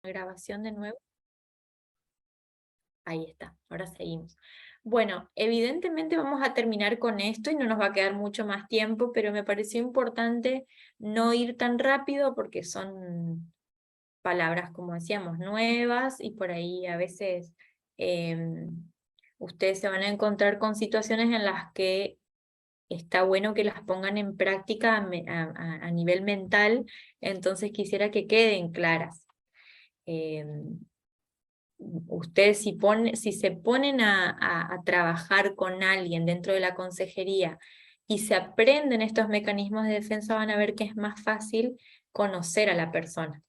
Grabación de nuevo. Ahí está, ahora seguimos. Bueno, evidentemente vamos a terminar con esto y no nos va a quedar mucho más tiempo, pero me pareció importante no ir tan rápido porque son palabras, como decíamos, nuevas y por ahí a veces ustedes se van a encontrar con situaciones en las que está bueno que las pongan en práctica a nivel mental, entonces quisiera que queden claras. Ustedes si se ponen a trabajar con alguien dentro de la consejería y se aprenden estos mecanismos de defensa, van a ver que es más fácil conocer a la persona.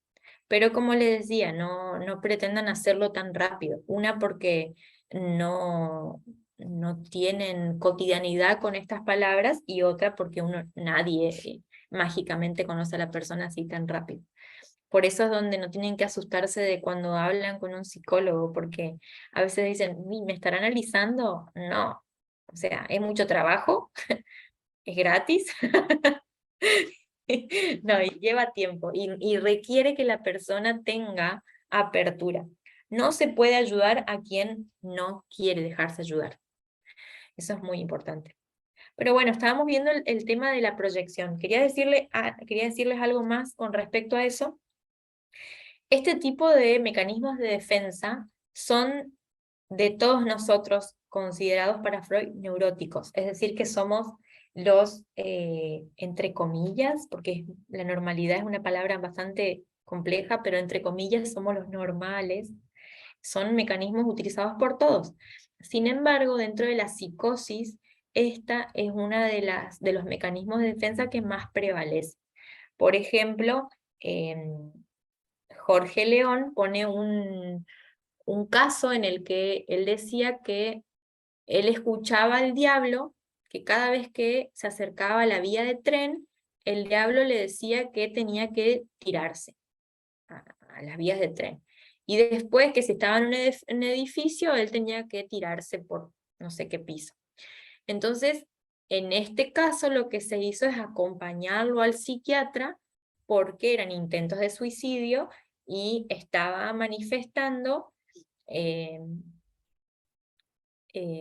Pero como les decía, no pretendan hacerlo tan rápido. Una, porque no tienen cotidianidad con estas palabras, y otra porque nadie mágicamente conoce a la persona así tan rápido. Por eso es donde no tienen que asustarse de cuando hablan con un psicólogo, porque a veces dicen, ¿me estará analizando? No, o sea, es mucho trabajo, es gratis, no, y lleva tiempo y requiere que la persona tenga apertura. No se puede ayudar a quien no quiere dejarse ayudar. Eso es muy importante. Pero bueno, estábamos viendo el tema de la proyección. Quería decirles algo más con respecto a eso. Este tipo de mecanismos de defensa son de todos nosotros considerados para Freud neuróticos, es decir, que somos los, entre comillas, porque la normalidad es una palabra bastante compleja, pero entre comillas somos los normales, son mecanismos utilizados por todos. Sin embargo, dentro de la psicosis, esta es una de los mecanismos de defensa que más prevalece. Por ejemplo, Jorge León pone un caso en el que él decía que él escuchaba al diablo, que cada vez que se acercaba a la vía de tren, el diablo le decía que tenía que tirarse a las vías de tren. Y después, que si estaba en un edificio, él tenía que tirarse por no sé qué piso. Entonces, en este caso, lo que se hizo es acompañarlo al psiquiatra porque eran intentos de suicidio y estaba manifestando eh,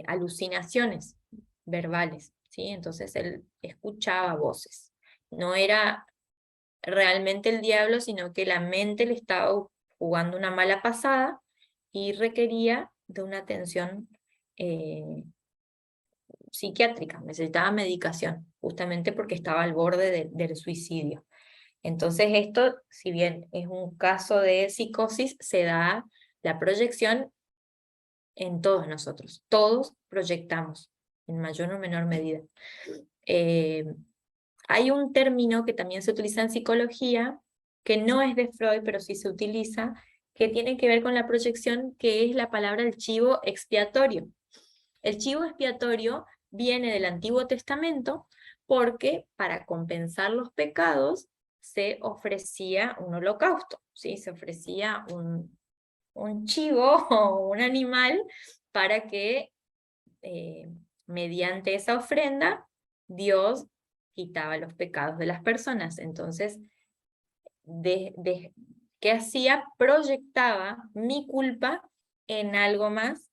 alucinaciones verbales, ¿sí? Entonces él escuchaba voces. No era realmente el diablo, sino que la mente le estaba jugando una mala pasada y requería de una atención psiquiátrica, necesitaba medicación, justamente porque estaba al borde del suicidio. Entonces esto, si bien es un caso de psicosis, se da la proyección en todos nosotros. Todos proyectamos, en mayor o menor medida. Eh, Hay un término que también se utiliza en psicología, que no es de Freud, pero sí se utiliza, que tiene que ver con la proyección, que es la palabra del chivo expiatorio. El chivo expiatorio viene del Antiguo Testamento porque para compensar los pecados se ofrecía un holocausto, ¿sí? Se ofrecía un chivo o un animal para que mediante esa ofrenda Dios quitaba los pecados de las personas. Entonces, ¿qué hacía? Proyectaba mi culpa en algo más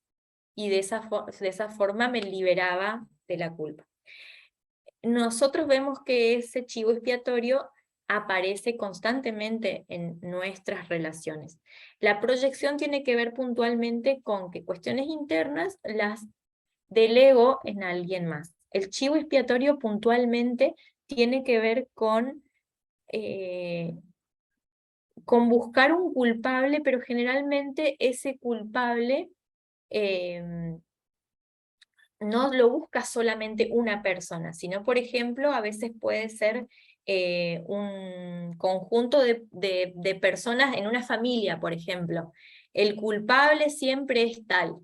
y de esa forma me liberaba de la culpa. Nosotros vemos que ese chivo expiatorio aparece constantemente en nuestras relaciones. La proyección tiene que ver puntualmente con que cuestiones internas las delego en alguien más. El chivo expiatorio puntualmente tiene que ver con buscar un culpable, pero generalmente ese culpable no lo busca solamente una persona, sino, por ejemplo, a veces puede ser un conjunto de personas en una familia, por ejemplo. El culpable siempre es tal,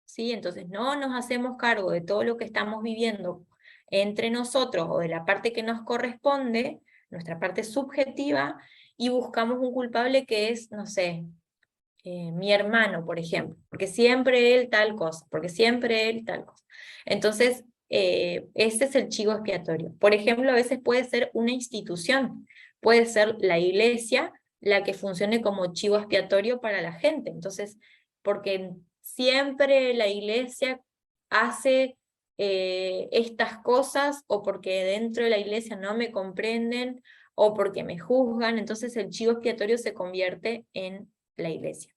¿sí? Entonces no nos hacemos cargo de todo lo que estamos viviendo entre nosotros o de la parte que nos corresponde, nuestra parte subjetiva, y buscamos un culpable que es, no sé, mi hermano, por ejemplo, porque siempre él tal cosa, porque siempre él tal cosa. Entonces, ese es el chivo expiatorio. Por ejemplo, a veces puede ser una institución, puede ser la iglesia, la que funcione como chivo expiatorio para la gente. Entonces, porque siempre la iglesia hace estas cosas, o porque dentro de la iglesia no me comprenden, o porque me juzgan, entonces el chivo expiatorio se convierte en la iglesia.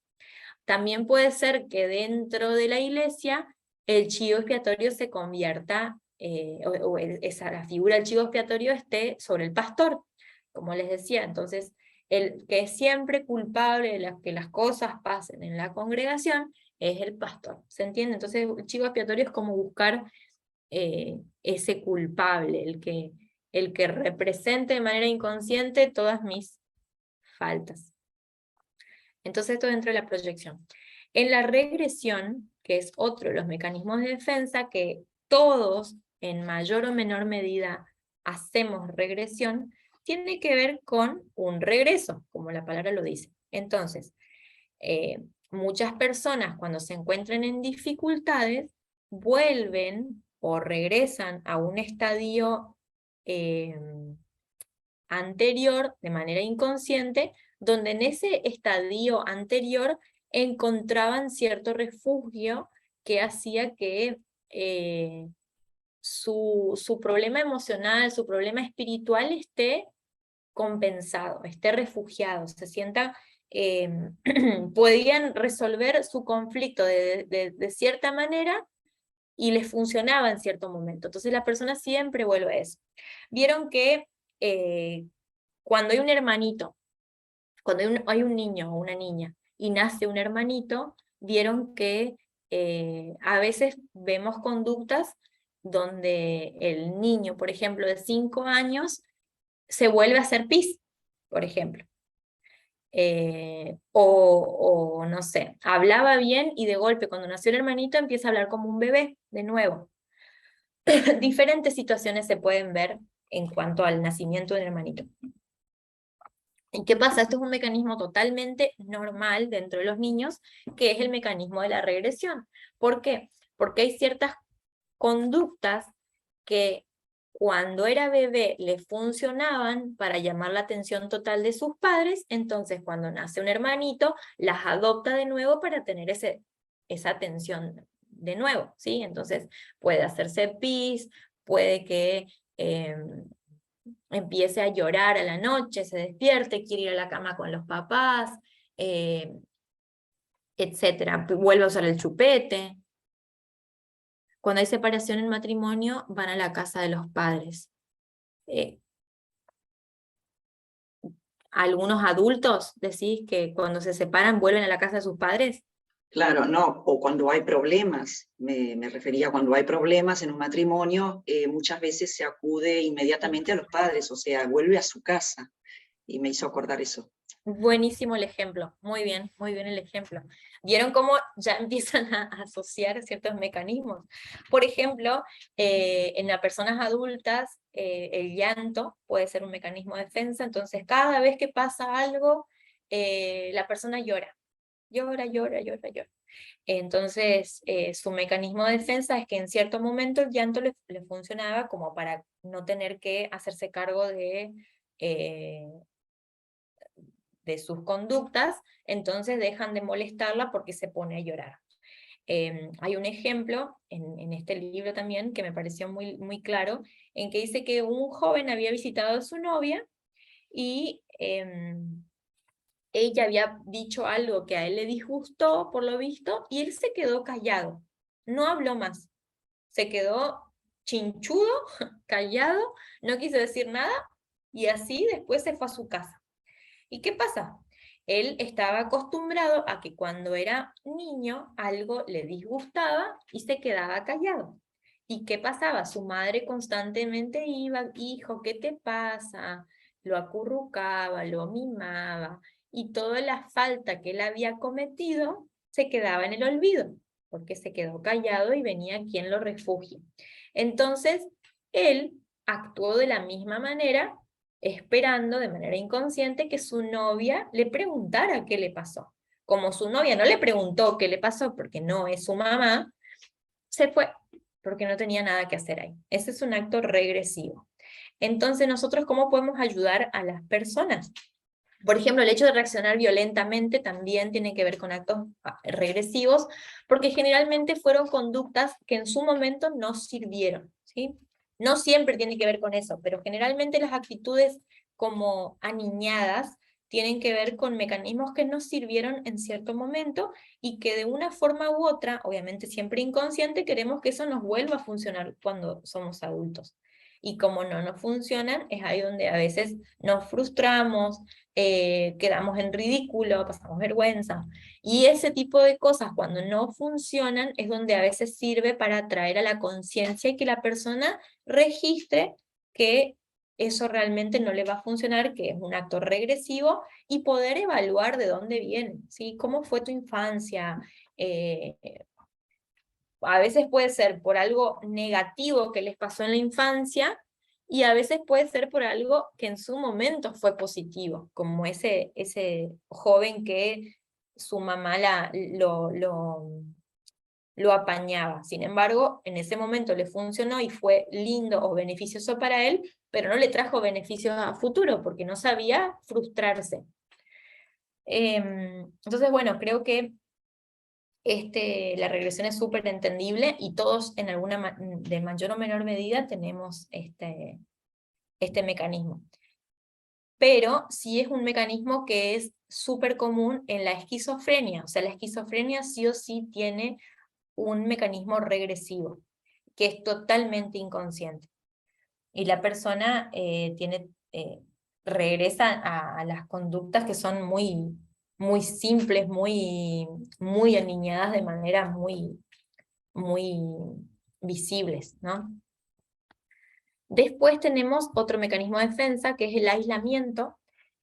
También puede ser que dentro de la iglesia el chivo expiatorio se convierta, la figura del chivo expiatorio esté sobre el pastor, como les decía. Entonces, el que es siempre culpable de que las cosas pasen en la congregación es el pastor, ¿se entiende? Entonces, el chivo expiatorio es como buscar ese culpable, el que represente de manera inconsciente todas mis faltas. Entonces esto dentro de la proyección. En la regresión, que es otro de los mecanismos de defensa, que todos en mayor o menor medida hacemos regresión, tiene que ver con un regreso, como la palabra lo dice. Entonces, muchas personas cuando se encuentran en dificultades, vuelven o regresan a un estadio anterior de manera inconsciente, donde en ese estadio anterior encontraban cierto refugio que hacía que su problema emocional, su problema espiritual esté compensado, esté refugiado, se sienta, podían resolver su conflicto de cierta manera y les funcionaba en cierto momento. Entonces la persona siempre vuelve a eso. Vieron que cuando hay un hermanito, cuando hay un niño o una niña y nace un hermanito, vieron que a veces vemos conductas donde el niño, por ejemplo, de 5 años, se vuelve a hacer pis, por ejemplo. O no sé, hablaba bien y de golpe cuando nació el hermanito empieza a hablar como un bebé de nuevo. Diferentes situaciones se pueden ver en cuanto al nacimiento del hermanito. ¿Y qué pasa? Esto es un mecanismo totalmente normal dentro de los niños, que es el mecanismo de la regresión. ¿Por qué? Porque hay ciertas conductas que cuando era bebé le funcionaban para llamar la atención total de sus padres, entonces cuando nace un hermanito, las adopta de nuevo para tener esa atención de nuevo, ¿sí? Entonces puede hacerse pis, puede que empiece a llorar a la noche, se despierte, quiere ir a la cama con los papás, etcétera, vuelve a usar el chupete. Cuando hay separación en matrimonio, van a la casa de los padres. Algunos adultos decís que cuando se separan vuelven a la casa de sus padres. Claro, no, o cuando hay problemas, me refería a cuando hay problemas en un matrimonio, muchas veces se acude inmediatamente a los padres, o sea, vuelve a su casa, y me hizo acordar eso. Buenísimo el ejemplo, muy bien el ejemplo. ¿Vieron cómo ya empiezan a asociar ciertos mecanismos? Por ejemplo, en las personas adultas, el llanto puede ser un mecanismo de defensa, entonces cada vez que pasa algo, la persona llora. Entonces, su mecanismo de defensa es que en cierto momento el llanto le funcionaba como para no tener que hacerse cargo de sus conductas, entonces dejan de molestarla porque se pone a llorar. Hay un ejemplo en este libro también que me pareció muy, muy claro, en que dice que un joven había visitado a su novia y ella había dicho algo que a él le disgustó, por lo visto, y él se quedó callado, no habló más, se quedó chinchudo, callado, no quiso decir nada, y así después se fue a su casa. ¿Y qué pasa? Él estaba acostumbrado a que cuando era niño algo le disgustaba y se quedaba callado. ¿Y qué pasaba? Su madre constantemente iba, hijo, ¿qué te pasa? Lo acurrucaba, lo mimaba, y toda la falta que él había cometido se quedaba en el olvido, porque se quedó callado y venía quien lo refugie. Entonces, él actuó de la misma manera, esperando de manera inconsciente que su novia le preguntara qué le pasó. Como su novia no le preguntó qué le pasó porque no es su mamá, se fue porque no tenía nada que hacer ahí. Ese es un acto regresivo. Entonces, nosotros, ¿cómo podemos ayudar a las personas? Por ejemplo, el hecho de reaccionar violentamente también tiene que ver con actos regresivos, porque generalmente fueron conductas que en su momento no sirvieron, ¿sí? No siempre tiene que ver con eso, pero generalmente las actitudes como aniñadas tienen que ver con mecanismos que nos sirvieron en cierto momento y que de una forma u otra, obviamente siempre inconsciente, queremos que eso nos vuelva a funcionar cuando somos adultos. Y como no nos funcionan, es ahí donde a veces nos frustramos, quedamos en ridículo, pasamos vergüenza. Y ese tipo de cosas, cuando no funcionan, es donde a veces sirve para traer a la conciencia y que la persona registre que eso realmente no le va a funcionar, que es un acto regresivo, y poder evaluar de dónde viene, ¿sí? ¿Cómo fue tu infancia? Eh, a veces puede ser por algo negativo que les pasó en la infancia y a veces puede ser por algo que en su momento fue positivo, como ese joven que su mamá lo apañaba. Sin embargo, en ese momento le funcionó y fue lindo o beneficioso para él, pero no le trajo beneficios a futuro porque no sabía frustrarse. Entonces, bueno, creo que la regresión es súper entendible y todos en de mayor o menor medida tenemos este mecanismo. Pero sí es un mecanismo que es súper común en la esquizofrenia. O sea, la esquizofrenia sí o sí tiene un mecanismo regresivo, que es totalmente inconsciente. Y la persona regresa a las conductas que son muy simples, muy aniñadas de manera muy visibles, ¿no? Después tenemos otro mecanismo de defensa, que es el aislamiento.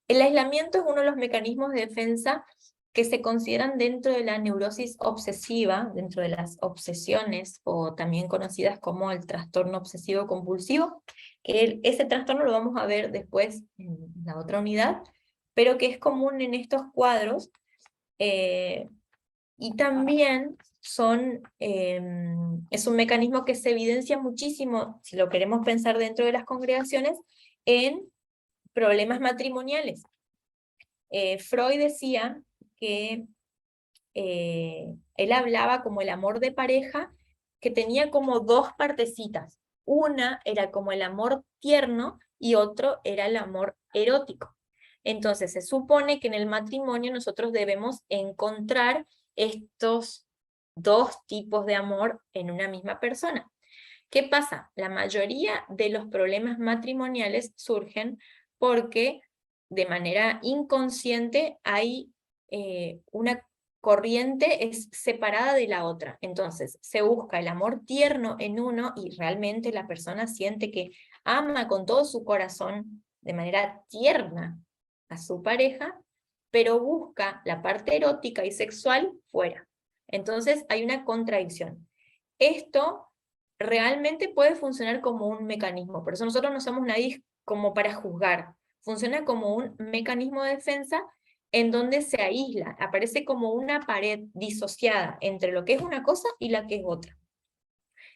El aislamiento es uno de los mecanismos de defensa que se consideran dentro de la neurosis obsesiva, dentro de las obsesiones, o también conocidas como el trastorno obsesivo compulsivo, que ese trastorno lo vamos a ver después en la otra unidad, pero que es común en estos cuadros, y también es un mecanismo que se evidencia muchísimo, si lo queremos pensar dentro de las congregaciones, en problemas matrimoniales. Freud decía que él hablaba como el amor de pareja, que tenía como dos partecitas. Una era como el amor tierno y otro era el amor erótico. Entonces se supone que en el matrimonio nosotros debemos encontrar estos dos tipos de amor en una misma persona. ¿Qué pasa? La mayoría de los problemas matrimoniales surgen porque de manera inconsciente hay una corriente es separada de la otra. Entonces, se busca el amor tierno en uno y realmente la persona siente que ama con todo su corazón de manera tierna a su pareja, pero busca la parte erótica y sexual fuera. Entonces, hay una contradicción. Esto realmente puede funcionar como un mecanismo, por eso nosotros no somos nadie como para juzgar. Funciona como un mecanismo de defensa en donde se aísla, aparece como una pared disociada entre lo que es una cosa y la que es otra.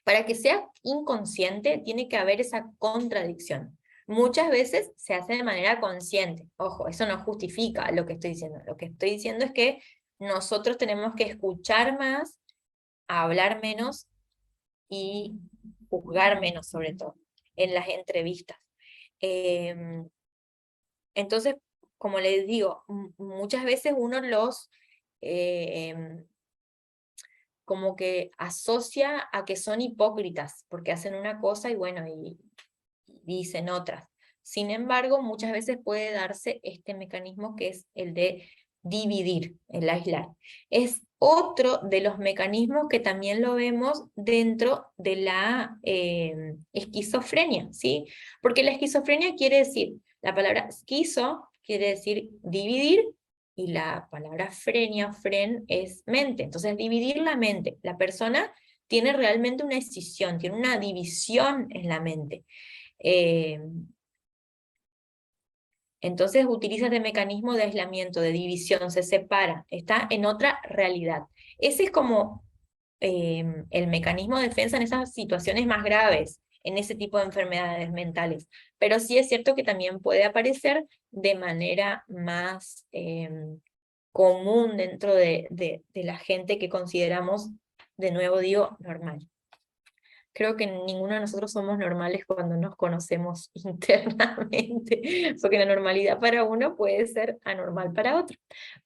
Para que sea inconsciente, tiene que haber esa contradicción. Muchas veces se hace de manera consciente. Ojo, eso no justifica lo que estoy diciendo. Lo que estoy diciendo es que nosotros tenemos que escuchar más, hablar menos y juzgar menos, sobre todo, en las entrevistas. Entonces, como les digo, muchas veces uno los como que asocia a que son hipócritas, porque hacen una cosa y bueno, y dicen otras. Sin embargo, muchas veces puede darse este mecanismo que es el de dividir, el aislar. Es otro de los mecanismos que también lo vemos dentro de la esquizofrenia, ¿sí? Porque la esquizofrenia quiere decir, la palabra esquizo quiere decir dividir, y la palabra frenia o fren es mente. Entonces, dividir la mente. La persona tiene realmente una escisión, tiene una división en la mente. Entonces utiliza este mecanismo de aislamiento, de división, se separa, está en otra realidad. Ese es como el mecanismo de defensa en esas situaciones más graves, en ese tipo de enfermedades mentales. Pero sí es cierto que también puede aparecer de manera más común dentro de la gente que consideramos, de nuevo digo, normal. Creo que ninguno de nosotros somos normales cuando nos conocemos internamente, porque la normalidad para uno puede ser anormal para otro,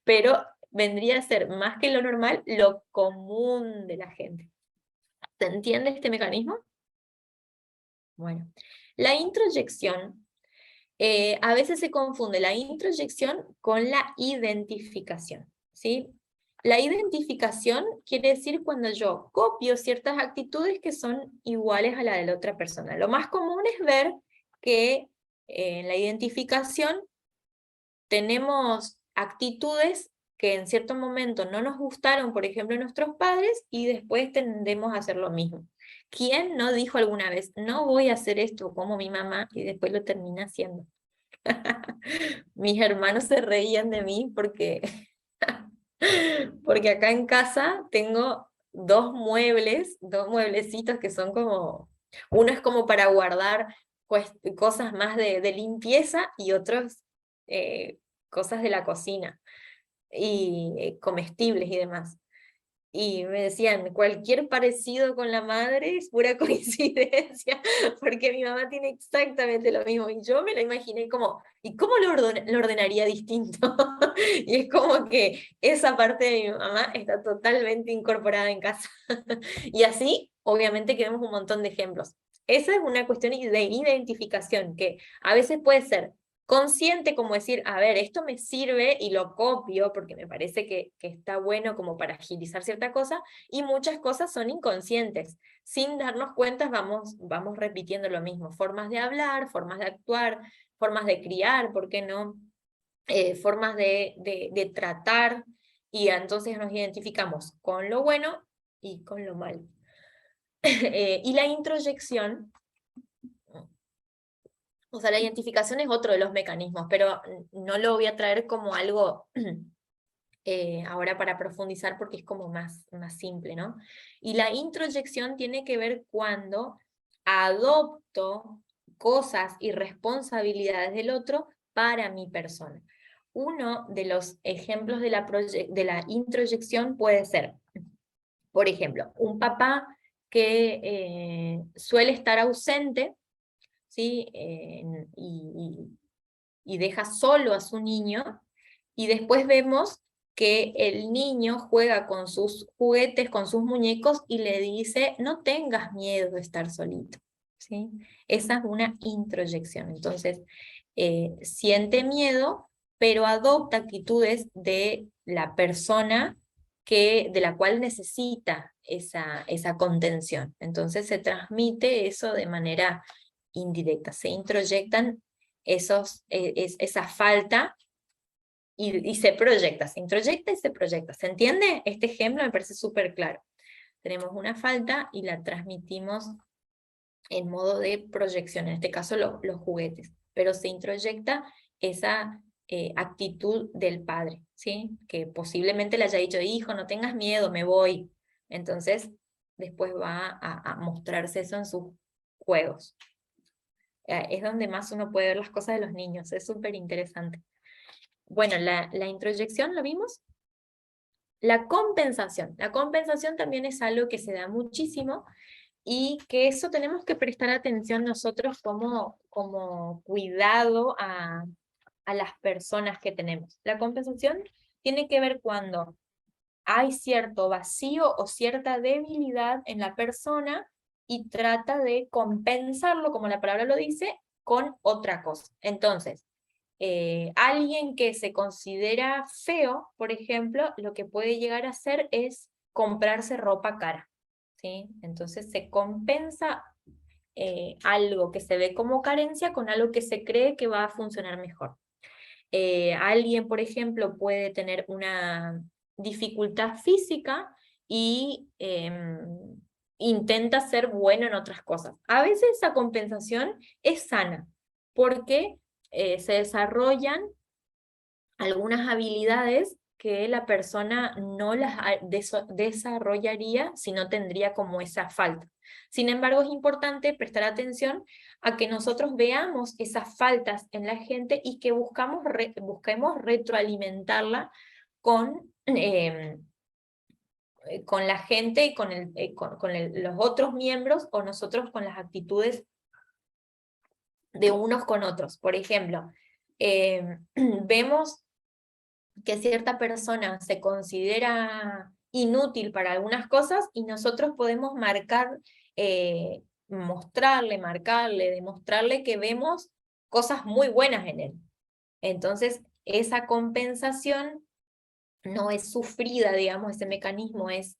pero vendría a ser más que lo normal, lo común de la gente. ¿Se entiende este mecanismo? Bueno, la introyección, a veces se confunde la introyección con la identificación, ¿sí? La identificación quiere decir cuando yo copio ciertas actitudes que son iguales a la de la otra persona. Lo más común es ver que en la identificación tenemos actitudes que en cierto momento no nos gustaron, por ejemplo, en nuestros padres, y después tendemos a hacer lo mismo. ¿Quién no dijo alguna vez, no voy a hacer esto como mi mamá, y después lo termina haciendo? Mis hermanos se reían de mí porque acá en casa tengo dos mueblecitos que son como, uno es como para guardar cosas más de limpieza y otros eh, cosas de la cocina y comestibles y demás. Y me decían, cualquier parecido con la madre es pura coincidencia, porque mi mamá tiene exactamente lo mismo. Y yo me lo imaginé como, ¿y cómo lo ordenaría distinto? Y es como que esa parte de mi mamá está totalmente incorporada en casa. Y así, obviamente, que vemos un montón de ejemplos. Esa es una cuestión de identificación, que a veces puede ser consciente, como decir, a ver, esto me sirve y lo copio porque me parece que está bueno como para agilizar cierta cosa, y muchas cosas son inconscientes. Sin darnos cuenta vamos repitiendo lo mismo, formas de hablar, formas de actuar, formas de criar, ¿por qué no? Formas de tratar, y entonces nos identificamos con lo bueno y con lo malo. Y la introyección, o sea, la identificación es otro de los mecanismos, pero no lo voy a traer como algo ahora para profundizar porque es como más simple, ¿no? Y la introyección tiene que ver cuando adopto cosas y responsabilidades del otro para mi persona. Uno de los ejemplos de la introyección puede ser, por ejemplo, un papá que suele estar ausente, ¿sí? Y deja solo a su niño, y después vemos que el niño juega con sus juguetes, con sus muñecos, y le dice, no tengas miedo de estar solito, ¿sí? Esa es una introyección. Entonces, siente miedo, pero adopta actitudes de la persona de la cual necesita esa contención. Entonces se transmite eso de manera indirecta, se introyectan esa falta y se proyecta, se introyecta y se proyecta. ¿Se entiende? Este ejemplo me parece súper claro. Tenemos una falta y la transmitimos en modo de proyección, en este caso los juguetes, pero se introyecta esa actitud del padre, ¿sí? Que posiblemente le haya dicho, hijo, no tengas miedo, me voy. Entonces, después va a mostrarse eso en sus juegos. Es donde más uno puede ver las cosas de los niños, es súper interesante. Bueno, la introyección, ¿lo vimos? La compensación también es algo que se da muchísimo, y que eso tenemos que prestar atención nosotros como cuidado a las personas que tenemos. La compensación tiene que ver cuando hay cierto vacío o cierta debilidad en la persona y trata de compensarlo, como la palabra lo dice, con otra cosa. Entonces, alguien que se considera feo, por ejemplo, lo que puede llegar a hacer es comprarse ropa cara, ¿sí? Entonces se compensa algo que se ve como carencia con algo que se cree que va a funcionar mejor. Alguien, por ejemplo, puede tener una dificultad física y intenta ser bueno en otras cosas. A veces esa compensación es sana, porque se desarrollan algunas habilidades que la persona no las desarrollaría si no tendría como esa falta. Sin embargo, es importante prestar atención a que nosotros veamos esas faltas en la gente y que busquemos retroalimentarla con la gente y con los otros miembros, o nosotros con las actitudes de unos con otros. Por ejemplo, vemos que cierta persona se considera inútil para algunas cosas y nosotros podemos marcarle, demostrarle que vemos cosas muy buenas en él. Entonces, esa compensación no es sufrida, digamos, ese mecanismo es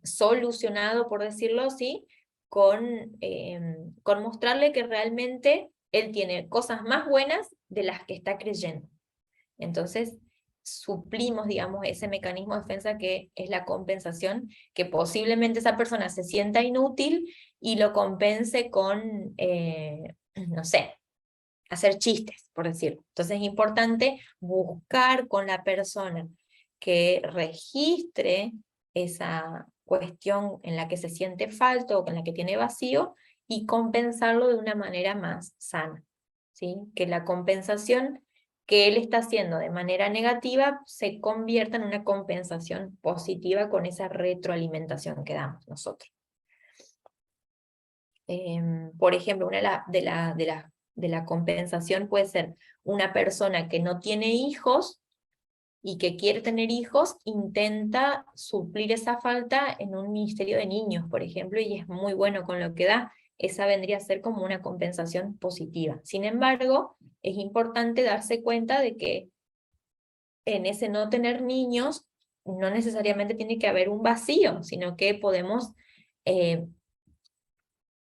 solucionado, por decirlo así, con mostrarle que realmente él tiene cosas más buenas de las que está creyendo. Entonces, suplimos, digamos, ese mecanismo de defensa que es la compensación, que posiblemente esa persona se sienta inútil y lo compense con, no sé, hacer chistes, por decirlo. Entonces es importante buscar con la persona que registre esa cuestión en la que se siente falto o en la que tiene vacío y compensarlo de una manera más sana, ¿sí? Que la compensación que él está haciendo de manera negativa se convierta en una compensación positiva con esa retroalimentación que damos nosotros. Por ejemplo, una de la compensación puede ser una persona que no tiene hijos y que quiere tener hijos, intenta suplir esa falta en un ministerio de niños, por ejemplo, y es muy bueno con lo que da. Esa vendría a ser como una compensación positiva. Sin embargo, es importante darse cuenta de que en ese no tener niños no necesariamente tiene que haber un vacío, sino que podemos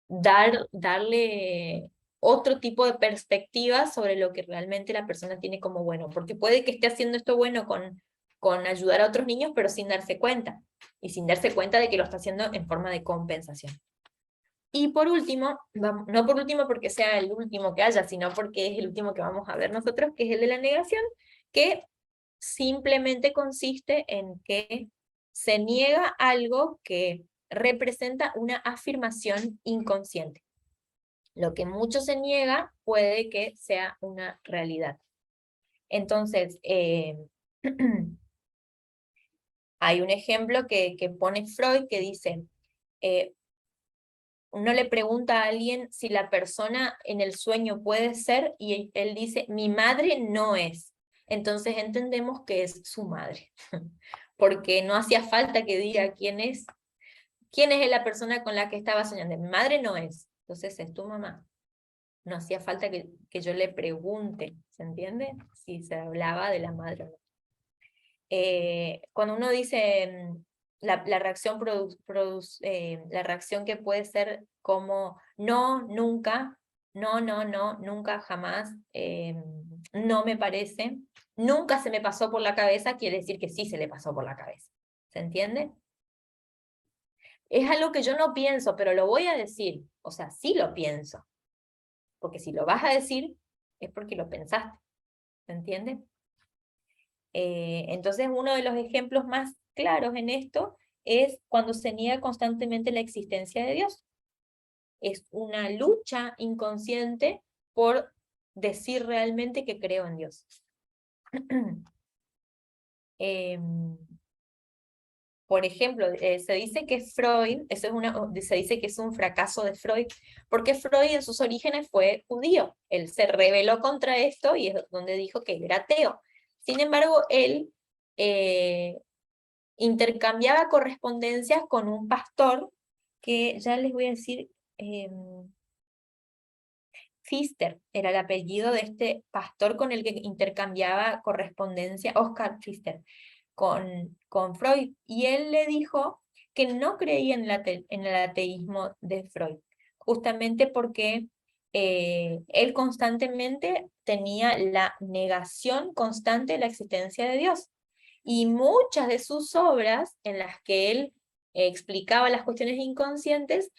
darle otro tipo de perspectiva sobre lo que realmente la persona tiene como bueno, porque puede que esté haciendo esto bueno con ayudar a otros niños, pero sin darse cuenta, y sin darse cuenta de que lo está haciendo en forma de compensación. Y por último, no por último porque sea el último que haya, sino porque es el último que vamos a ver nosotros, que es el de la negación, que simplemente consiste en que se niega algo que representa una afirmación inconsciente. Lo que mucho se niega puede que sea una realidad. Entonces, hay un ejemplo que pone Freud que dice, uno le pregunta a alguien si la persona en el sueño puede ser, y él dice, mi madre no es. Entonces entendemos que es su madre, porque no hacía falta que diga quién es la persona con la que estaba soñando. Mi madre no es, entonces es tu mamá. No hacía falta que yo le pregunte, ¿se entiende? Si se hablaba de la madre o no. Cuando uno dice la reacción la reacción que puede ser como no, nunca, no, no, no, nunca, jamás, no me parece, nunca se me pasó por la cabeza, quiere decir que sí se le pasó por la cabeza. ¿Se entiende? Es algo que yo no pienso, pero lo voy a decir. O sea, sí lo pienso. Porque si lo vas a decir, es porque lo pensaste. ¿Se entiende? Entonces, uno de los ejemplos más claros en esto es cuando se niega constantemente la existencia de Dios. Es una lucha inconsciente por decir realmente que creo en Dios. Por ejemplo, se dice que Freud, se dice que es un fracaso de Freud, porque Freud en sus orígenes fue judío. Él se rebeló contra esto y es donde dijo que él era ateo. Sin embargo, él intercambiaba correspondencias con un pastor que ya les voy a decir, Pfister era el apellido de este pastor con el que intercambiaba correspondencia, Oscar Pfister, con Freud, y él le dijo que no creía en el ateísmo de Freud, justamente porque él constantemente tenía la negación constante de la existencia de Dios. Y muchas de sus obras en las que él explicaba las cuestiones inconscientes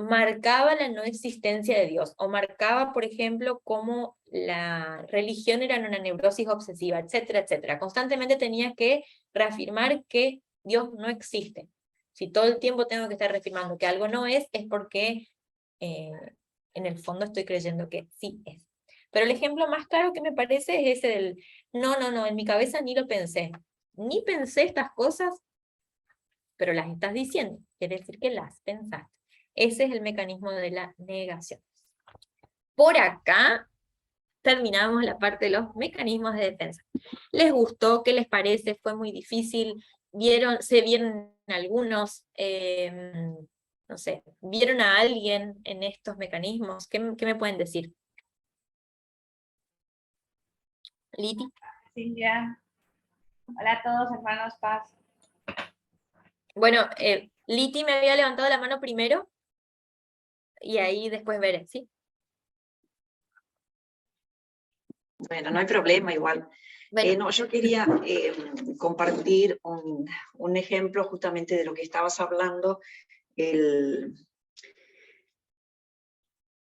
marcaba la no existencia de Dios, o marcaba, por ejemplo, cómo la religión era una neurosis obsesiva, etcétera, etcétera. Constantemente tenía que reafirmar que Dios no existe. Si todo el tiempo tengo que estar reafirmando que algo no es porque eh, en el fondo estoy creyendo que sí es. Pero el ejemplo más claro que me parece es ese del, no, en mi cabeza ni lo pensé. Ni pensé estas cosas, pero las estás diciendo. Quiere decir que las pensaste. Ese es el mecanismo de la negación. Por acá terminamos la parte de los mecanismos de defensa. ¿Les gustó? ¿Qué les parece? ¿Fue muy difícil? ¿Se vieron algunos? No sé, ¿vieron a alguien en estos mecanismos? ¿Qué me pueden decir? Liti. Silvia, hola a todos, hermanos, paz. Bueno, Liti me había levantado la mano primero y ahí después veré, ¿sí? Bueno, no hay problema igual. Bueno, No, yo quería compartir un ejemplo justamente de lo que estabas hablando, en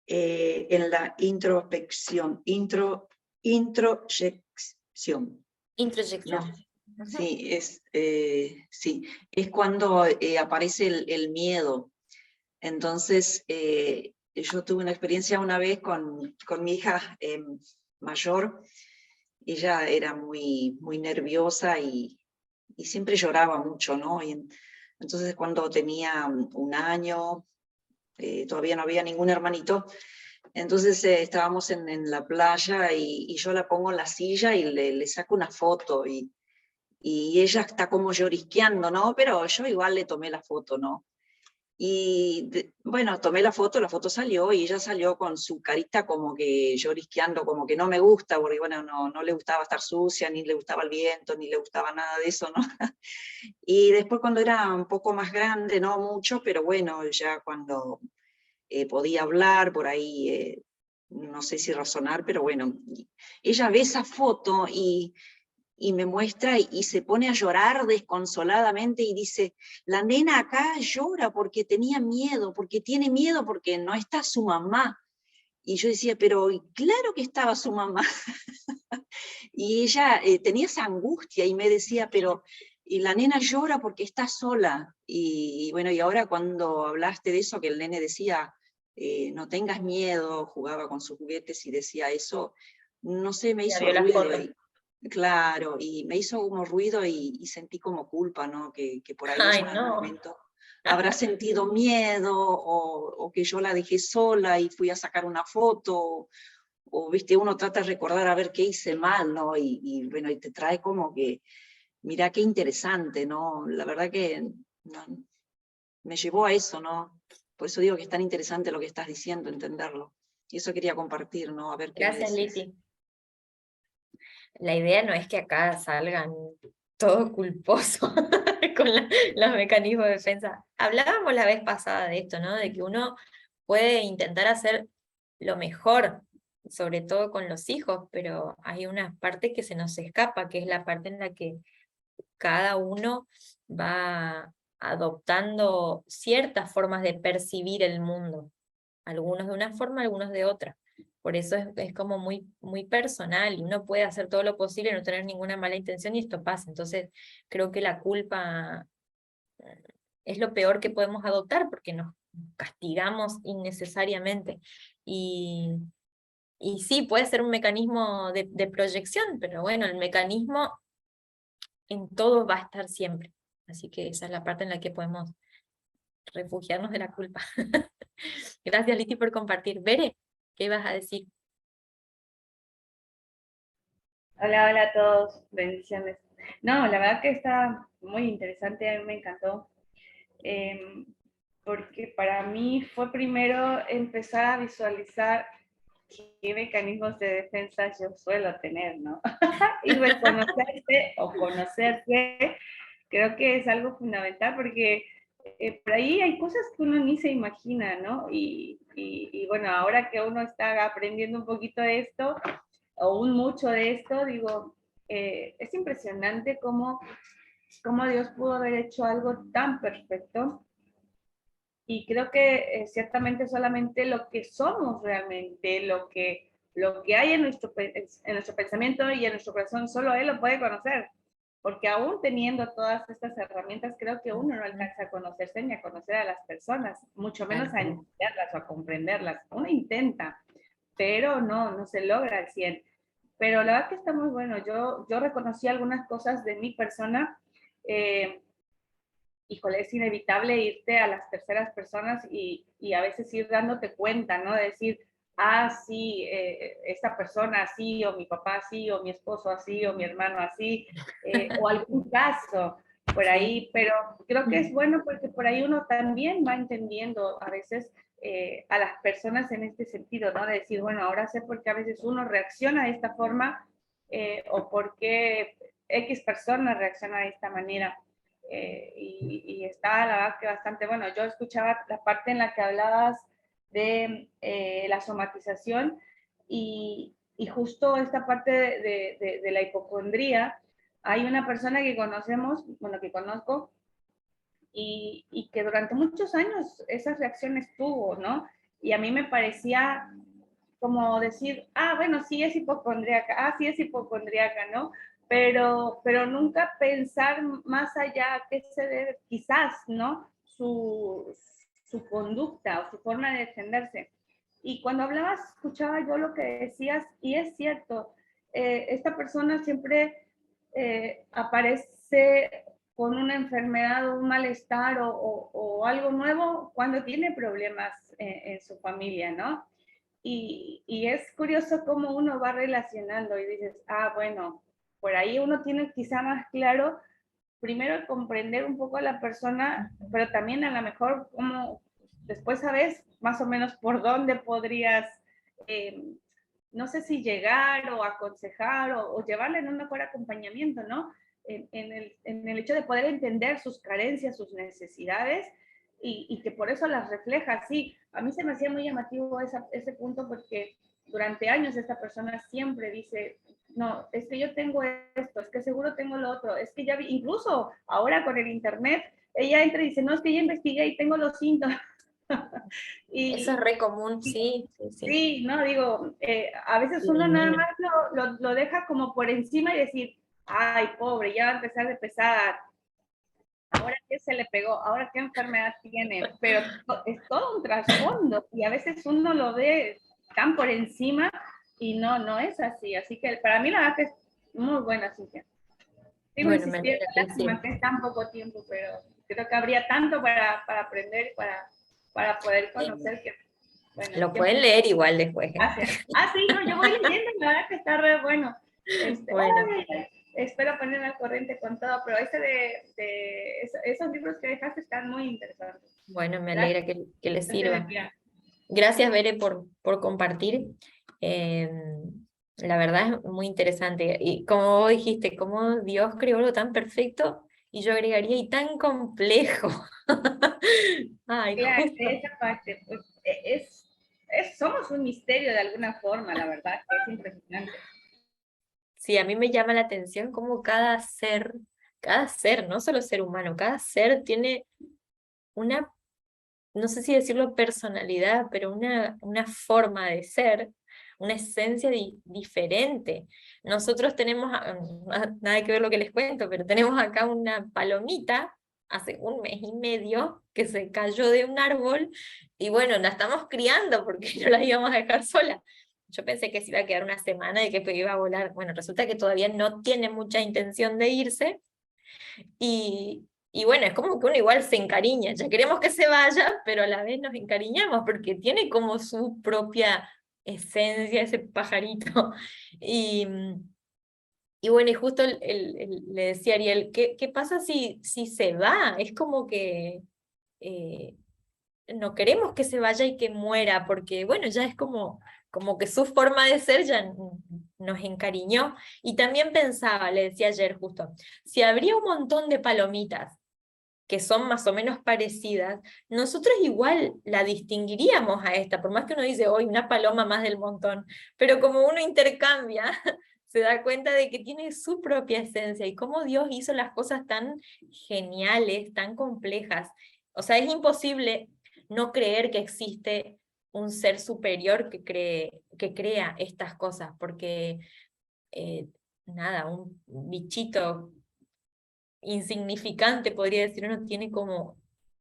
la introspección, introyección. introyección. No, sí, sí, es cuando aparece el miedo. Entonces, yo tuve una experiencia una vez con mi hija mayor. Ella era muy nerviosa y siempre lloraba mucho, ¿no? Entonces cuando tenía 1 año, todavía no había ningún hermanito, entonces estábamos en la playa y yo la pongo en la silla y le saco una foto y ella está como llorisqueando, ¿no? Pero yo igual le tomé la foto, ¿no? Y bueno, tomé la foto salió y ella salió con su carita como que llorisqueando, como que no me gusta, porque bueno, no le gustaba estar sucia, ni le gustaba el viento, ni le gustaba nada de eso, ¿no? Y después cuando era un poco más grande, no mucho, pero bueno, ya cuando podía hablar, por ahí, no sé si razonar, pero bueno, ella ve esa foto y me muestra y se pone a llorar desconsoladamente y dice, la nena acá llora porque tenía miedo, porque tiene miedo porque no está su mamá. Y yo decía, pero claro que estaba su mamá. Y ella tenía esa angustia y me decía, pero y la nena llora porque está sola. Y bueno, y ahora cuando hablaste de eso, que el nene decía, no tengas miedo, jugaba con sus juguetes y decía eso, no sé, me ya hizo vio la ruido. foto. Claro, y me hizo como ruido y sentí como culpa, ¿no? Que por ahí Ay, ella en algún no. momento habrá sentido miedo o que yo la dejé sola y fui a sacar una foto, o viste, uno trata de recordar a ver qué hice mal, ¿no? Bueno, y te trae como que, mira qué interesante, ¿no? La verdad que no, me llevó a eso, ¿no? Por eso digo que es tan interesante lo que estás diciendo, entenderlo. Y eso quería compartir, ¿no? A ver qué me Gracias, decís. Liti. La idea no es que acá salgan todos culposos con los mecanismos de defensa. Hablábamos la vez pasada de esto, ¿no? De que uno puede intentar hacer lo mejor, sobre todo con los hijos, pero hay una parte que se nos escapa, que es la parte en la que cada uno va adoptando ciertas formas de percibir el mundo, algunos de una forma, algunos de otra. Por eso es como muy personal y uno puede hacer todo lo posible, no tener ninguna mala intención y esto pasa. Entonces creo que la culpa es lo peor que podemos adoptar porque nos castigamos innecesariamente. Y, y sí, puede ser un mecanismo de proyección, pero bueno, el mecanismo en todo va a estar siempre. Así que esa es la parte en la que podemos refugiarnos de la culpa. Gracias, Liti, por compartir. Bere, ¿qué ibas a decir? Hola, hola a todos, bendiciones. No, la verdad que está muy interesante, a mí me encantó, porque para mí fue primero empezar a visualizar qué mecanismos de defensa yo suelo tener, ¿no? Y reconocerse o conocerse, creo que es algo fundamental porque por ahí hay cosas que uno ni se imagina, ¿no? Y bueno, ahora que uno está aprendiendo un poquito de esto, o un mucho de esto, digo, es impresionante cómo Dios pudo haber hecho algo tan perfecto Y creo que ciertamente solamente lo que somos realmente, lo que hay en nuestro pensamiento y en nuestro corazón, solo Él lo puede conocer. Porque aún teniendo todas estas herramientas, creo que uno no alcanza a conocerse ni a conocer a las personas, mucho menos a entenderlas o a comprenderlas. Uno intenta, pero no se logra al 100. Pero la verdad que está muy bueno. Yo reconocí algunas cosas de mi persona. Híjole, es inevitable irte a las terceras personas y a veces ir dándote cuenta, ¿no? De decir, ah, sí, esta persona así, o mi papá así, o mi esposo así, o mi hermano así, o algún caso por ahí, pero creo que es bueno porque por ahí uno también va entendiendo a veces a las personas en este sentido, ¿no? De decir, bueno, ahora sé por qué a veces uno reacciona de esta forma o por qué X persona reacciona de esta manera. Y está la verdad que bastante bueno. Yo escuchaba la parte en la que hablabas de la somatización y justo esta parte de la hipocondría. Hay una persona que conocemos, bueno, que conozco, y que durante muchos años esas reacciones tuvo, ¿no? Y a mí me parecía como decir, ah, bueno, sí es hipocondríaca, ah, sí es hipocondríaca, ¿no? Pero nunca pensar más allá a qué se debe, quizás, ¿no? Su conducta o su forma de defenderse. Y cuando hablabas, escuchaba yo lo que decías, y es cierto, esta persona siempre aparece con una enfermedad o un malestar o algo nuevo cuando tiene problemas en su familia, ¿no? Y es curioso cómo uno va relacionando y dices, ah, bueno, por ahí uno tiene quizá más claro, primero comprender un poco a la persona, pero también a lo mejor como después sabes más o menos por dónde podrías, eh, no sé si llegar o aconsejar o llevarle en un mejor acompañamiento, ¿no? En el hecho de poder entender sus carencias, sus necesidades y que por eso las refleja así. A mí se me hacía muy llamativo ese punto porque durante años esta persona siempre dice, no, es que yo tengo esto, es que seguro tengo lo otro, es que ya vi, incluso ahora con el internet, ella entra y dice, no, es que ya investigué y tengo los síntomas. Eso es re común, sí, sí, sí. Sí, no, digo, a veces uno nada más lo deja como por encima y decir, ay, pobre, ya va a empezar de pesar, ahora qué se le pegó, ahora qué enfermedad tiene, pero es todo un trasfondo y a veces uno lo ve tan por encima y no es así. Así que para mí la verdad que es muy buena, Cintia. Sigo Bueno, me insistiendo, alegra que lástima sí. que es tan poco tiempo, pero creo que habría tanto para aprender, para poder conocer que, bueno, el Lo tiempo pueden no. leer igual después, ¿eh? Gracias. Ah, sí, no, yo voy leyendo, la verdad que está re bueno. Bueno, Espero ponerme al corriente con todo, pero esos libros que dejaste están muy interesantes. bueno, me Gracias. alegra que les sirva. Gracias. Gracias, Bere, por compartir. La verdad es muy interesante. Y como vos dijiste, cómo Dios creó algo tan perfecto, y yo agregaría, y tan complejo. Ay, Claro, justo. esa parte, pues, somos un misterio de alguna forma, la verdad, que es impresionante. Sí, a mí me llama la atención cómo cada ser, no solo ser humano, cada ser tiene una, no sé si decirlo personalidad, pero una forma de ser, una esencia diferente. Nosotros tenemos, nada que ver lo que les cuento, pero tenemos acá una palomita hace un mes y medio que se cayó de un árbol y bueno, la estamos criando porque no la íbamos a dejar sola. Yo pensé que se iba a quedar una semana y que iba a volar. Bueno, resulta que todavía no tiene mucha intención de irse y bueno, es como que uno igual se encariña, ya queremos que se vaya, pero a la vez nos encariñamos porque tiene como su propia esencia ese pajarito. Y, y bueno, y justo le decía a Ariel, ¿qué pasa si se va? Es como que eh, no queremos que se vaya y que muera, porque bueno, ya es como que su forma de ser ya nos encariñó. Y también pensaba, le decía ayer justo, si habría un montón de palomitas que son más o menos parecidas, nosotros igual la distinguiríamos a esta, por más que uno dice, hoy una paloma más del montón, pero como uno intercambia, se da cuenta de que tiene su propia esencia y cómo Dios hizo las cosas tan geniales, tan complejas. O sea, es imposible. no creer que existe un ser superior que crea estas cosas, porque nada, un bichito insignificante, podría decir uno, tiene como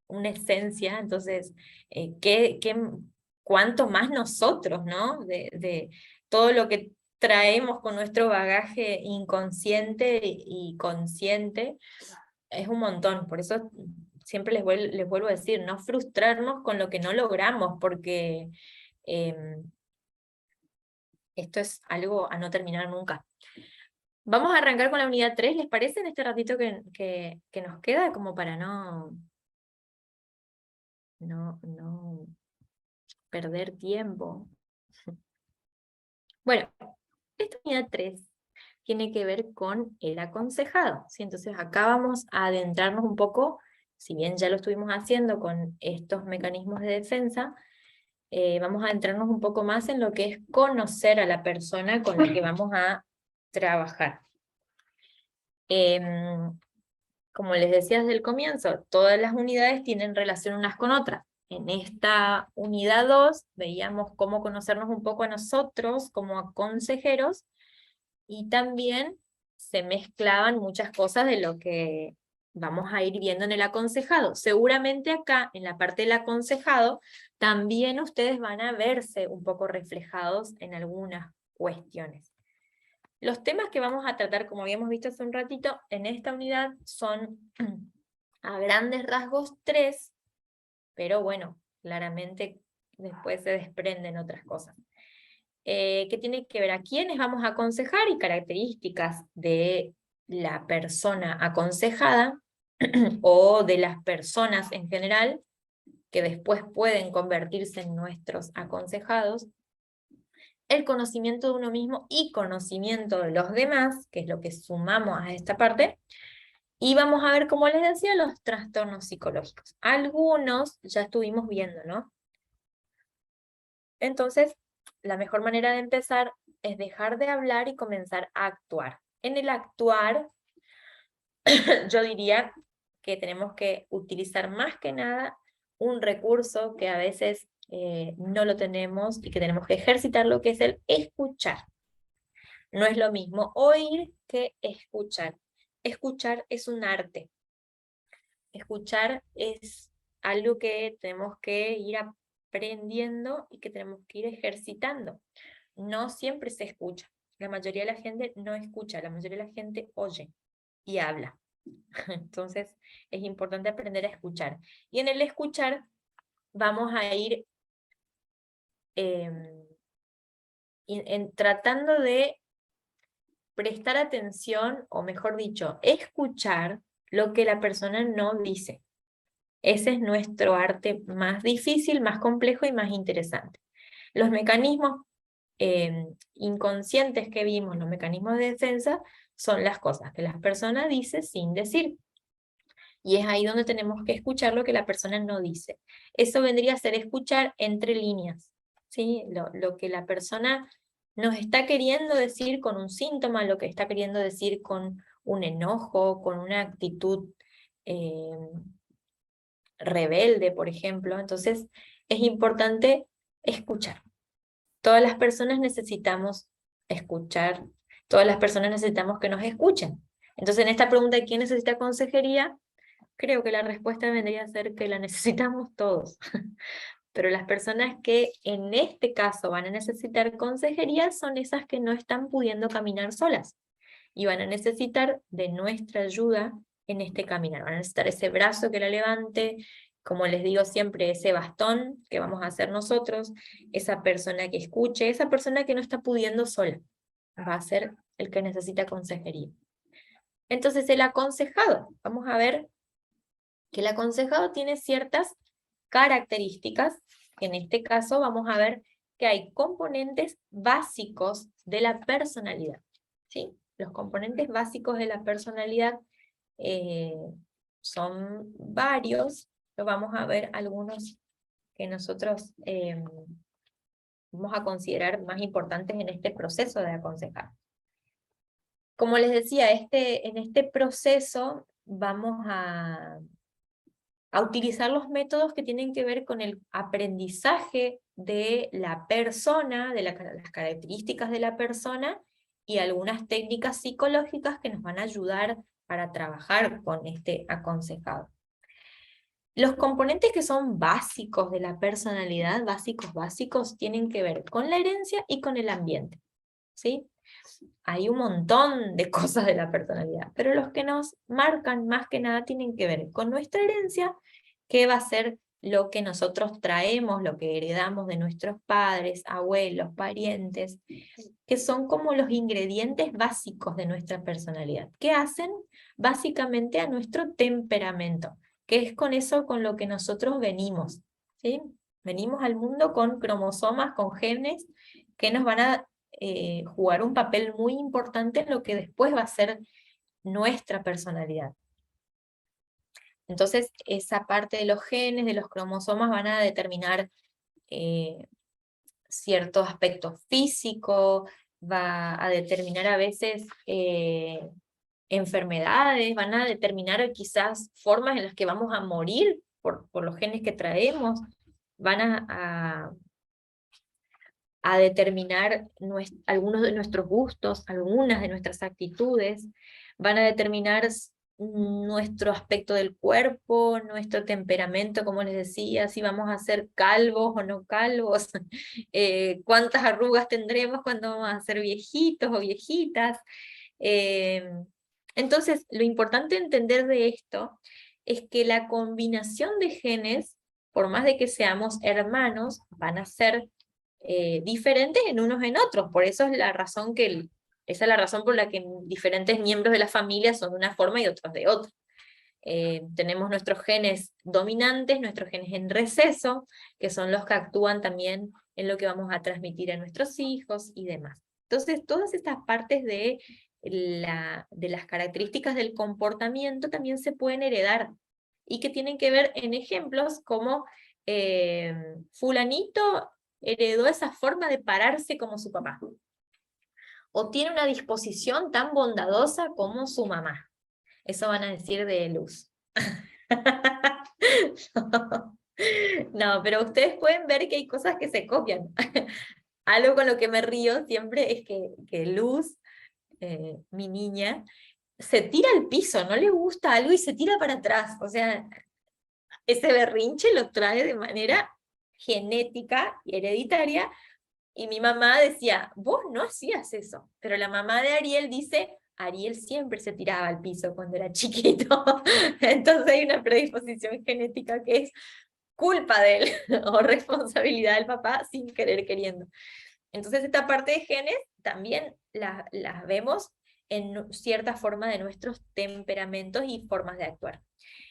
una esencia, entonces, ¿cuánto más nosotros, ¿no? De todo lo que traemos con nuestro bagaje inconsciente y consciente, es un montón. Por eso siempre les vuelvo a decir, no frustrarnos con lo que no logramos, porque esto es algo a no terminar nunca. Vamos a arrancar con la unidad 3, ¿les parece? En este ratito que nos queda, como para no perder tiempo. Bueno, esta unidad 3 tiene que ver con el aconsejado, ¿sí? Entonces acá vamos a adentrarnos un poco, si bien ya lo estuvimos haciendo con estos mecanismos de defensa, vamos a adentrarnos un poco más en lo que es conocer a la persona con la que vamos a trabajar. Como les decía desde el comienzo, todas las unidades tienen relación unas con otras. En esta unidad 2 veíamos cómo conocernos un poco a nosotros como consejeros, y también se mezclaban muchas cosas de lo que vamos a ir viendo en el aconsejado. Seguramente acá, en la parte del aconsejado, también ustedes van a verse un poco reflejados en algunas cuestiones. Los temas que vamos a tratar, como habíamos visto hace un ratito, en esta unidad son a grandes rasgos 3, pero bueno, claramente después se desprenden otras cosas. ¿Qué tiene que ver? ¿A quiénes vamos a aconsejar? Y características de la persona aconsejada o de las personas en general, que después pueden convertirse en nuestros aconsejados. El conocimiento de uno mismo y conocimiento de los demás, que es lo que sumamos a esta parte, y vamos a ver, como les decía, los trastornos psicológicos. Algunos ya estuvimos viendo, ¿no? Entonces, la mejor manera de empezar es dejar de hablar y comenzar a actuar. En el actuar, yo diría que tenemos que utilizar más que nada un recurso que a veces no lo tenemos y que tenemos que ejercitar, lo que es el escuchar. No es lo mismo oír que escuchar. Escuchar es un arte. Escuchar es algo que tenemos que ir aprendiendo y que tenemos que ir ejercitando. No siempre se escucha. La mayoría de la gente no escucha, la mayoría de la gente oye y habla. Entonces es importante aprender a escuchar. Y en el escuchar vamos a ir tratando de prestar atención, o mejor dicho, escuchar lo que la persona no dice. Ese es nuestro arte más difícil, más complejo y más interesante. Los mecanismos inconscientes que vimos, los mecanismos de defensa, son las cosas que la persona dice sin decir. Y es ahí donde tenemos que escuchar lo que la persona no dice. Eso vendría a ser escuchar entre líneas, ¿sí? Lo que la persona nos está queriendo decir con un síntoma, lo que está queriendo decir con un enojo, con una actitud rebelde, por ejemplo. Entonces, es importante escuchar. Todas las personas necesitamos escuchar, todas las personas necesitamos que nos escuchen. Entonces, en esta pregunta de quién necesita consejería, creo que la respuesta vendría a ser que la necesitamos todos. Pero las personas que en este caso van a necesitar consejería son esas que no están pudiendo caminar solas y van a necesitar de nuestra ayuda en este caminar. Van a necesitar ese brazo que la levante, como les digo siempre, ese bastón que vamos a hacer nosotros, esa persona que escuche, esa persona que no está pudiendo sola, va a ser el que necesita consejería. Entonces el aconsejado, vamos a ver que el aconsejado tiene ciertas características, que en este caso vamos a ver que hay componentes básicos de la personalidad, ¿sí? Los componentes básicos de la personalidad son varios, pero vamos a ver algunos que nosotros vamos a considerar más importantes en este proceso de aconsejar. Como les decía, en este proceso vamos a a utilizar los métodos que tienen que ver con el aprendizaje de la persona, de las características de la persona, y algunas técnicas psicológicas que nos van a ayudar para trabajar con este aconsejado. Los componentes que son básicos de la personalidad, básicos, tienen que ver con la herencia y con el ambiente, ¿sí? Hay un montón de cosas de la personalidad, pero los que nos marcan más que nada tienen que ver con nuestra herencia, que va a ser lo que nosotros traemos, lo que heredamos de nuestros padres, abuelos, parientes, que son como los ingredientes básicos de nuestra personalidad, que hacen básicamente a nuestro temperamento, que es con eso con lo que nosotros venimos, ¿sí? Venimos al mundo con cromosomas, con genes, que nos van a jugar un papel muy importante en lo que después va a ser nuestra personalidad. Entonces, esa parte de los genes, de los cromosomas, van a determinar ciertos aspectos físicos, va a determinar a veces enfermedades, van a determinar quizás formas en las que vamos a morir por los genes que traemos, van a determinar algunos de nuestros gustos, algunas de nuestras actitudes, van a determinar nuestro aspecto del cuerpo, nuestro temperamento, como les decía, si vamos a ser calvos o no calvos, cuántas arrugas tendremos cuando vamos a ser viejitos o viejitas. Entonces, lo importante entender de esto es que la combinación de genes, por más de que seamos hermanos, van a ser diferentes en unos en otros. Por eso es la razón esa es la razón por la que diferentes miembros de la familia son de una forma y otros de otra. Tenemos nuestros genes dominantes, nuestros genes en receso, que son los que actúan también en lo que vamos a transmitir a nuestros hijos y demás. Entonces, todas estas partes de las características del comportamiento también se pueden heredar, y que tienen que ver en ejemplos como fulanito heredó esa forma de pararse como su papá, o tiene una disposición tan bondadosa como su mamá. Eso van a decir de Luz. No, pero ustedes pueden ver que hay cosas que se copian. Algo con lo que me río siempre es que Luz, mi niña, se tira al piso, no le gusta algo y se tira para atrás. O sea, ese berrinche lo trae de manera genética y hereditaria, y mi mamá decía, vos no hacías eso, pero la mamá de Ariel dice, Ariel siempre se tiraba al piso cuando era chiquito, entonces hay una predisposición genética que es culpa de él, o responsabilidad del papá sin querer queriendo. Entonces esta parte de genes también las vemos en cierta forma de nuestros temperamentos y formas de actuar.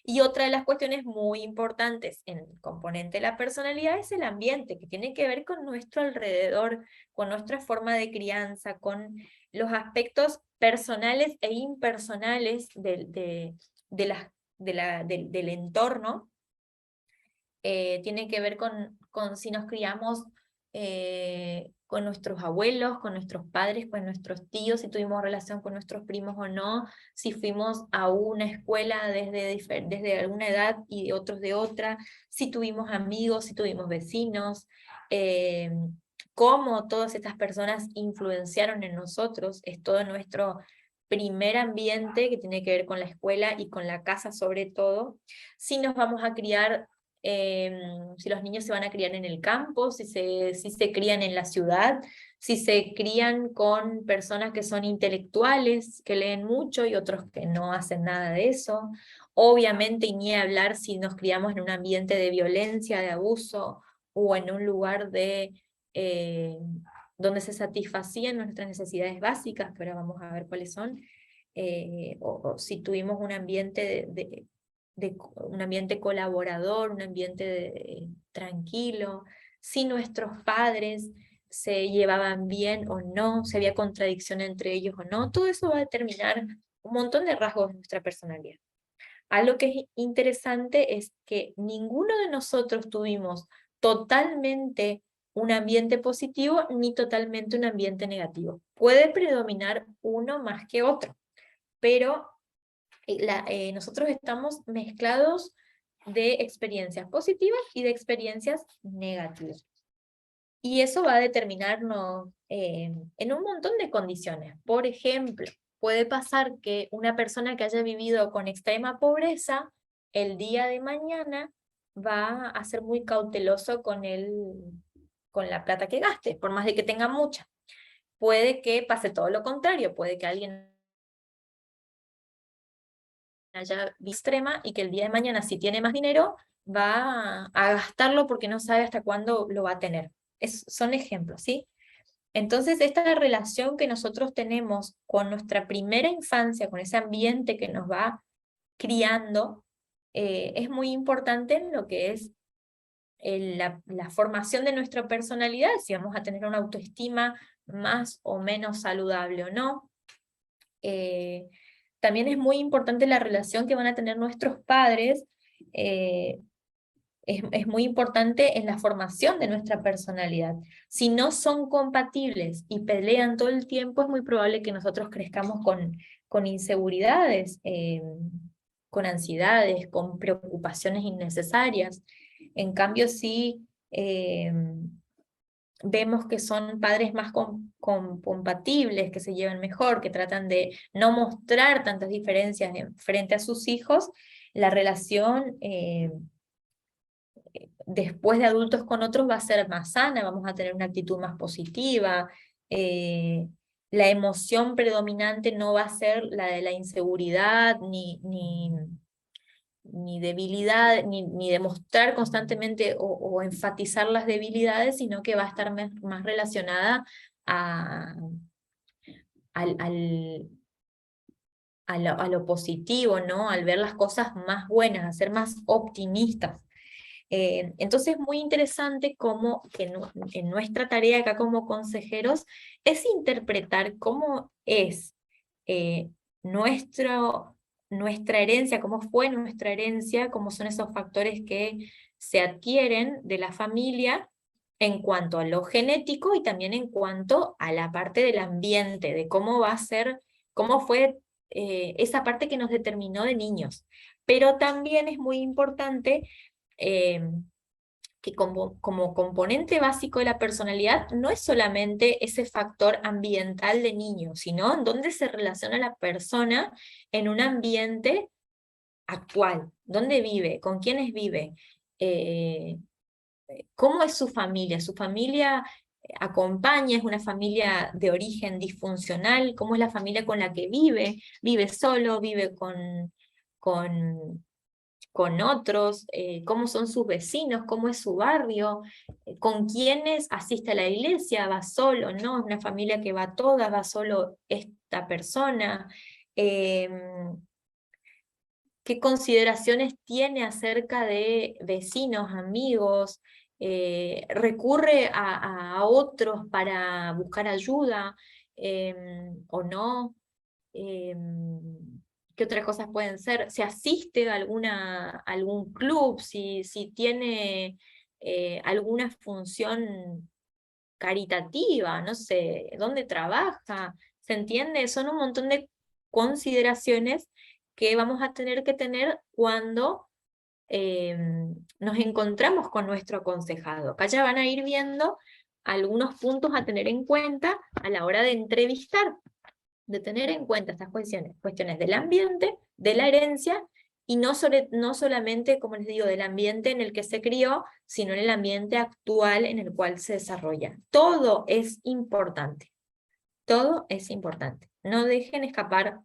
Y otra de las cuestiones muy importantes en el componente de la personalidad es el ambiente, que tiene que ver con nuestro alrededor, con nuestra forma de crianza, con los aspectos personales e impersonales del entorno. Tiene que ver con si nos criamos con nuestros abuelos, con nuestros padres, con nuestros tíos, si tuvimos relación con nuestros primos o no, si fuimos a una escuela desde alguna edad y otros de otra, si tuvimos amigos, si tuvimos vecinos, cómo todas estas personas influenciaron en nosotros. Es todo nuestro primer ambiente que tiene que ver con la escuela y con la casa sobre todo. Si nos vamos a criar, si los niños se van a criar en el campo, si se crían en la ciudad, si se crían con personas que son intelectuales, que leen mucho, y otros que no hacen nada de eso. Obviamente, y ni hablar si nos criamos en un ambiente de violencia, de abuso, o en un lugar donde se satisfacían nuestras necesidades básicas, que ahora vamos a ver cuáles son, o si tuvimos un ambiente un ambiente colaborador, un ambiente tranquilo, si nuestros padres se llevaban bien o no, si había contradicción entre ellos o no, todo eso va a determinar un montón de rasgos de nuestra personalidad. Algo que es interesante es que ninguno de nosotros tuvimos totalmente un ambiente positivo ni totalmente un ambiente negativo. Puede predominar uno más que otro, pero nosotros estamos mezclados de experiencias positivas y de experiencias negativas. Y eso va a determinarnos en un montón de condiciones. Por ejemplo, puede pasar que una persona que haya vivido con extrema pobreza, el día de mañana va a ser muy cauteloso con la plata que gaste, por más de que tenga mucha. Puede que pase todo lo contrario, puede que alguien haya extrema y que el día de mañana, si tiene más dinero, va a gastarlo porque no sabe hasta cuándo lo va a tener. Son ejemplos, ¿sí? Entonces, esta relación que nosotros tenemos con nuestra primera infancia, con ese ambiente que nos va criando, es muy importante en lo que es la formación de nuestra personalidad, si vamos a tener una autoestima más o menos saludable o no. También es muy importante la relación que van a tener nuestros padres, es muy importante en la formación de nuestra personalidad. Si no son compatibles y pelean todo el tiempo, es muy probable que nosotros crezcamos con inseguridades, con ansiedades, con preocupaciones innecesarias. En cambio, si vemos que son padres más compatibles, que se llevan mejor, que tratan de no mostrar tantas diferencias frente a sus hijos, la relación después de adultos con otros va a ser más sana, vamos a tener una actitud más positiva, la emoción predominante no va a ser la de la inseguridad, ni debilidad, ni demostrar constantemente o enfatizar las debilidades, sino que va a estar más relacionada a lo positivo, ¿no? Al ver las cosas más buenas, a ser más optimistas. Entonces es muy interesante cómo que en nuestra tarea acá como consejeros es interpretar cómo es nuestra herencia, cómo fue nuestra herencia, cómo son esos factores que se adquieren de la familia en cuanto a lo genético y también en cuanto a la parte del ambiente, de cómo va a ser, cómo fue esa parte que nos determinó de niños. Pero también es muy importante que como componente básico de la personalidad no es solamente ese factor ambiental de niño, sino en dónde se relaciona la persona en un ambiente actual, dónde vive, con quiénes vive, cómo es su familia acompaña, es una familia de origen disfuncional, cómo es la familia con la que vive solo, vive con otros, cómo son sus vecinos, cómo es su barrio, con quiénes asiste a la iglesia, va solo, ¿no? Es una familia que va toda, va solo esta persona. ¿Qué consideraciones tiene acerca de vecinos, amigos? ¿Recurre a otros para buscar ayuda o no? ¿Qué otras cosas pueden ser? ¿Se asiste a algún club? Si tiene alguna función caritativa, no sé, ¿dónde trabaja? ¿Se entiende? Son un montón de consideraciones que vamos a tener que tener cuando nos encontramos con nuestro aconsejado. Acá ya van a ir viendo algunos puntos a tener en cuenta a la hora de entrevistar, de tener en cuenta estas cuestiones del ambiente, de la herencia, y no solamente, como les digo, del ambiente en el que se crió, sino en el ambiente actual en el cual se desarrolla. Todo es importante. Todo es importante. No dejen escapar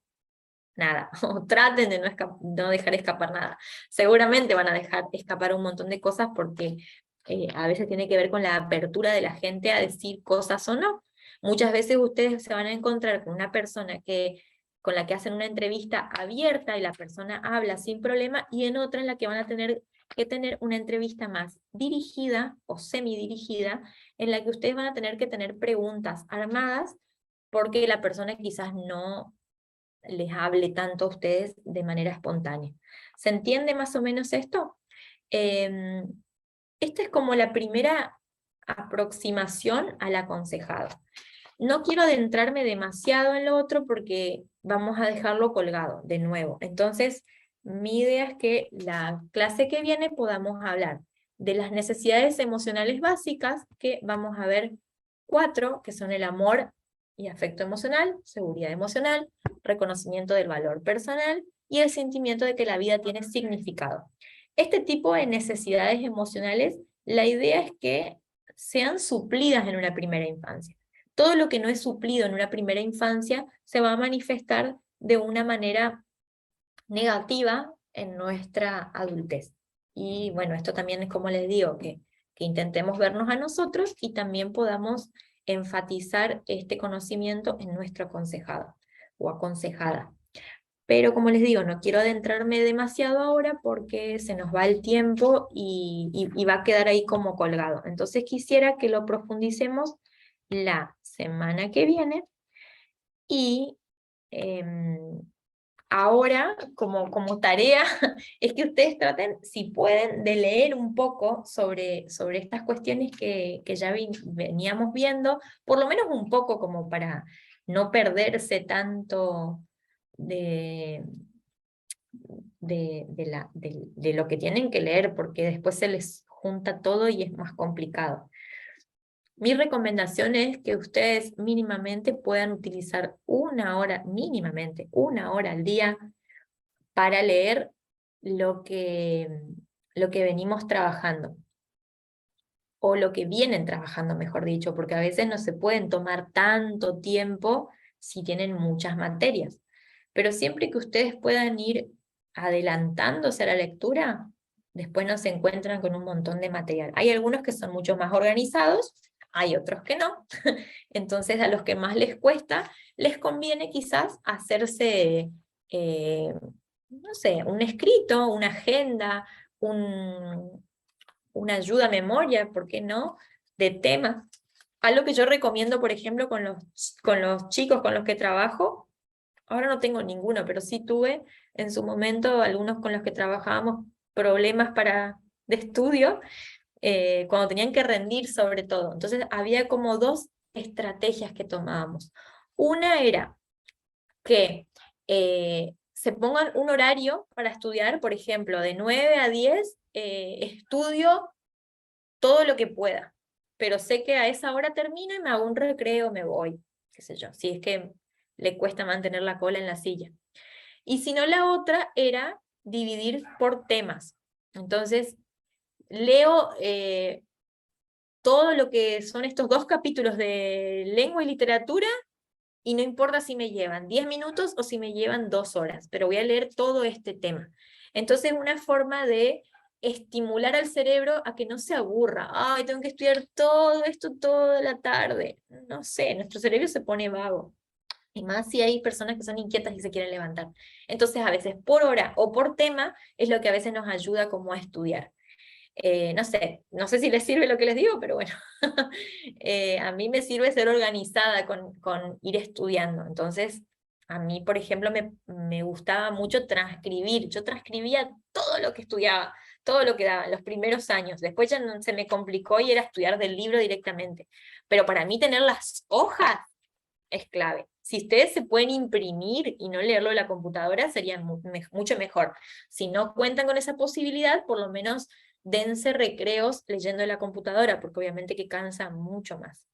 nada, o traten de no dejar escapar nada. Seguramente van a dejar escapar un montón de cosas porque a veces tiene que ver con la apertura de la gente a decir cosas o no. Muchas veces ustedes se van a encontrar con una persona con la que hacen una entrevista abierta y la persona habla sin problema, y en otra en la que van a tener que tener una entrevista más dirigida o semidirigida, en la que ustedes van a tener que tener preguntas armadas porque la persona quizás no les hable tanto a ustedes de manera espontánea. ¿Se entiende más o menos esto? Esta es como la primera aproximación al aconsejado. No quiero adentrarme demasiado en lo otro porque vamos a dejarlo colgado de nuevo. Entonces, mi idea es que la clase que viene podamos hablar de las necesidades emocionales básicas, que vamos a ver 4, que son el amor y afecto emocional, seguridad emocional, reconocimiento del valor personal y el sentimiento de que la vida tiene significado. Este tipo de necesidades emocionales, la idea es que sean suplidas en una primera infancia. Todo lo que no es suplido en una primera infancia se va a manifestar de una manera negativa en nuestra adultez. Y bueno, esto también es como les digo, que intentemos vernos a nosotros y también podamos enfatizar este conocimiento en nuestro aconsejado o aconsejada. Pero como les digo, no quiero adentrarme demasiado ahora porque se nos va el tiempo y va a quedar ahí como colgado. Entonces quisiera que lo profundicemos la semana que viene y ahora, como tarea, es que ustedes traten, si pueden, de leer un poco sobre estas cuestiones que ya veníamos viendo, por lo menos un poco como para no perderse tanto de, de lo que tienen que leer, porque después se les junta todo y es más complicado. Mi recomendación es que ustedes mínimamente puedan utilizar mínimamente una hora al día para leer lo que venimos trabajando, o lo que vienen trabajando, mejor dicho, porque a veces no se pueden tomar tanto tiempo si tienen muchas materias. Pero siempre que ustedes puedan ir adelantándose a la lectura, después no se encuentran con un montón de material. Hay algunos que son mucho más organizados, hay otros que no. Entonces a los que más les cuesta, les conviene quizás hacerse, no sé, un escrito, una agenda, una ayuda a memoria, ¿por qué no?, de temas. Algo que yo recomiendo, por ejemplo, con los chicos con los que trabajo, ahora no tengo ninguno, pero sí tuve en su momento algunos con los que trabajábamos problemas de estudio, cuando tenían que rendir sobre todo. Entonces había como 2 estrategias que tomábamos. Una era que se pongan un horario para estudiar, por ejemplo, de 9 a 10, estudio todo lo que pueda, pero sé que a esa hora termino y me hago un recreo, me voy, qué sé yo, si es que le cuesta mantener la cola en la silla. Y si no, la otra era dividir por temas. Entonces, leo todo lo que son estos 2 capítulos de lengua y literatura, y no importa si me llevan 10 minutos o si me llevan 2 horas, pero voy a leer todo este tema. Entonces, una forma de estimular al cerebro a que no se aburra. Ay, tengo que estudiar todo esto toda la tarde. No sé, nuestro cerebro se pone vago. Y más si hay personas que son inquietas y se quieren levantar. Entonces, a veces por hora o por tema es lo que a veces nos ayuda como a estudiar. No sé si les sirve lo que les digo, pero bueno, a mí me sirve ser organizada con ir estudiando. Entonces, a mí, por ejemplo, me gustaba mucho transcribir. Yo transcribía todo lo que estudiaba, todo lo que daba en los primeros años. Después ya no, se me complicó y era estudiar del libro directamente. Pero para mí tener las hojas es clave. Si ustedes se pueden imprimir y no leerlo en la computadora, sería mucho mejor. Si no cuentan con esa posibilidad, por lo menos dense recreos leyendo en la computadora, porque obviamente que cansa mucho más.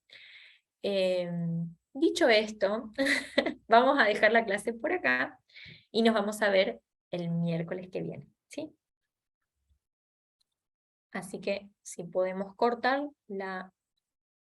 Dicho esto, vamos a dejar la clase por acá y nos vamos a ver el miércoles que viene, ¿sí? Así que si podemos cortar la